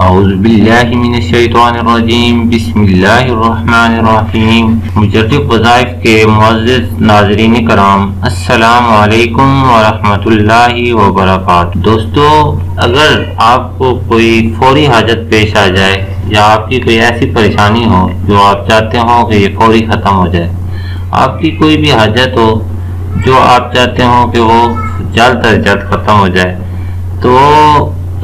اعوذ باللہ من الشیطان الرجیم، بسم اللہ الرحمن الرحیم۔ مجرب وظائف کے معزز ناظرین کرام، السلام علیکم ورحمۃ اللہ وبرکاتہ۔ دوستو، اگر آپ کو کوئی فوری حاجت پیش آ جائے یا آپ کی کوئی ایسی پریشانی ہو جو آپ چاہتے ہو کہ یہ فوری ختم ہو جائے، آپ کی کوئی بھی حاجت ہو جو آپ چاہتے ہو کہ وہ جلد از جلد ختم ہو جائے، تو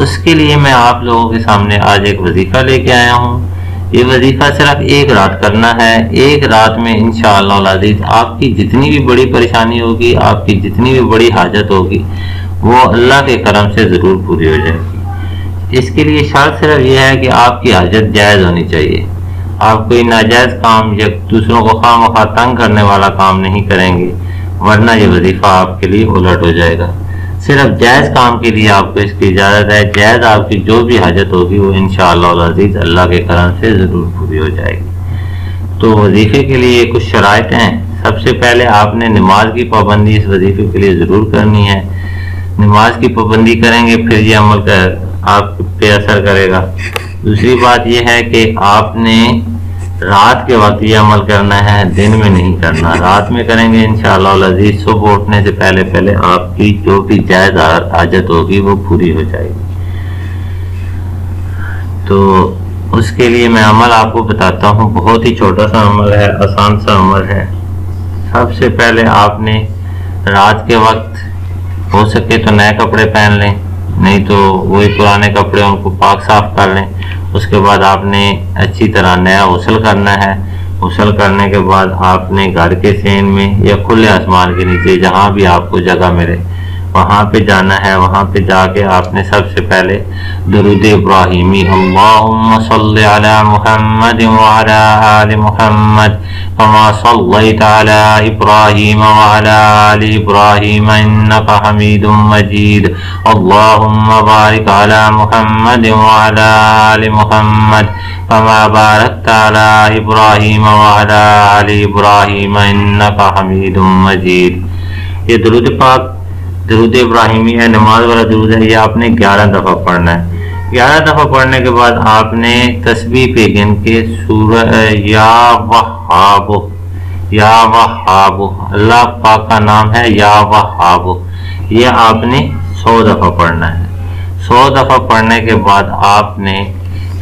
اس کے لیے میں آپ لوگوں کے سامنے آج ایک وظیفہ لے کے آیا ہوں۔ یہ وظیفہ صرف ایک رات کرنا ہے۔ ایک رات میں انشاءاللہ العزیز آپ کی جتنی بھی بڑی پریشانی ہوگی، آپ کی جتنی بھی بڑی حاجت ہوگی، وہ اللہ کے کرم سے ضرور پوری ہو جائے گی۔ اس کے لیے شرط صرف یہ ہے کہ آپ کی حاجت جائز ہونی چاہیے۔ آپ کوئی ناجائز کام یا دوسروں کو خواہ مخواہ تنگ کرنے والا کام نہیں کریں گے، ورنہ یہ وظیفہ آپ کے لیے الٹ ہو جائے گا۔ صرف جائز کام کے لیے آپ کو اس کی اجازت ہے۔ جائز آپ کی جو بھی حاجت ہوگی وہ انشاءاللہ العزیز اللہ کے کرم سے ضرور پوری ہو جائے گی۔ تو وظیفے کے لیے کچھ شرائط ہیں۔ سب سے پہلے آپ نے نماز کی پابندی اس وظیفے کے لیے ضرور کرنی ہے۔ نماز کی پابندی کریں گے پھر یہ عمل آپ پہ اثر کرے گا۔ دوسری بات یہ ہے کہ آپ نے رات کے وقت یہ عمل کرنا ہے، دن میں نہیں کرنا۔ رات میں کریں گے انشاءاللہ العزیز صبح اٹھنے سے پہلے آپ کی جو بھی جائز حاجت ہوگی وہ پوری ہو جائے گی۔ تو اس کے لیے میں عمل آپ کو بتاتا ہوں۔ بہت ہی چھوٹا سا عمل ہے، آسان سا عمل ہے۔ سب سے پہلے آپ نے رات کے وقت ہو سکے تو نئے کپڑے پہن لیں، نہیں تو وہی پرانے کپڑے ان کو پاک صاف کر لیں۔ اس کے بعد آپ نے اچھی طرح نیا غسل کرنا ہے۔ غسل کرنے کے بعد آپ نے گھر کے سین میں یا کھلے آسمان کے نیچے جہاں بھی آپ کو جگہ ملے وہاں پہ جانا ہے۔ وہاں پہ جا کے آپ نے سب سے پہلے درود ابراہیمی، اللہم صلی علی محمد وعلی آل محمد کما صلیت علی ابراہیم وعلی آل ابراہیم انکا حمید مجید، اللہم بارک علی محمد وعلی آل محمد کما بارکت علی ابراہیم وعلی آل ابراہیم انکا حمید مجید۔ یہ درود پاک درود ابراہیمی ہے، نماز والا درود ہے۔ یہ آپ نے 11 دفعہ پڑھنا ہے۔ 11 دفعہ پڑھنے کے بعد آپ نے تسبیح پہ گن کے سورہ یا وہاب، یا وہاب، اللہ پاک کا نام ہے یا وہاب، یہ آپ نے 100 دفعہ پڑھنا ہے۔ 100 دفعہ پڑھنے کے بعد آپ نے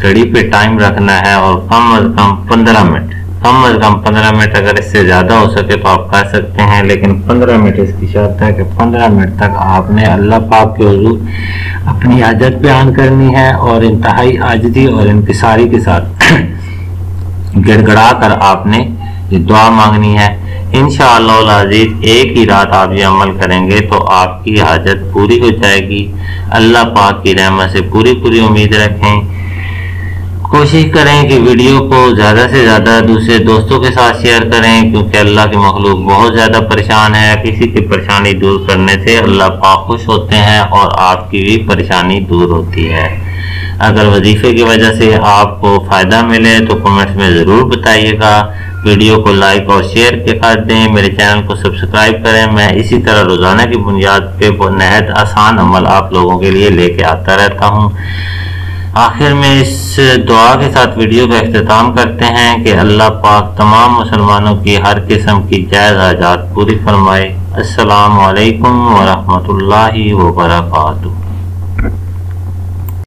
گھڑی پہ ٹائم رکھنا ہے اور کم از کم 15 منٹ، کم از کم 15 منٹ، اگر اس سے زیادہ ہو سکے تو آپ کر سکتے ہیں، لیکن 15 منٹ اس کی شرط ہے کہ 15 منٹ تک آپ نے اللہ پاک کے حضور اپنی حاجت بیان کرنی ہے اور انتہائی عاجزی اور انکساری کے ساتھ گڑ گڑا کر آپ نے یہ دعا مانگنی ہے۔ انشاءاللہ العزیز ایک ہی رات آپ یہ عمل کریں گے تو آپ کی حاجت پوری ہو جائے گی۔ اللہ پاک کی رحمت سے پوری امید رکھیں۔ کوشش کریں کہ ویڈیو کو زیادہ سے زیادہ دوسرے دوستوں کے ساتھ شیئر کریں، کیونکہ اللہ کی مخلوق بہت زیادہ پریشان ہے۔ کسی کی پریشانی دور کرنے سے اللہ پاک خوش ہوتے ہیں اور آپ کی بھی پریشانی دور ہوتی ہے۔ اگر وظیفے کی وجہ سے آپ کو فائدہ ملے تو کمنٹس میں ضرور بتائیے گا۔ ویڈیو کو لائک اور شیئر کے کر دیں، میرے چینل کو سبسکرائب کریں۔ میں اسی طرح روزانہ کی بنیاد پہ نہایت آسان عمل آپ لوگوں کے لیے لے کے آتا رہتا ہوں۔ آخر میں اس دعا کے ساتھ ویڈیو کا اختتام کرتے ہیں کہ اللہ پاک تمام مسلمانوں کی ہر قسم کی جائز حاجات پوری فرمائے۔ السلام علیکم ورحمۃ اللہ وبرکاتہ۔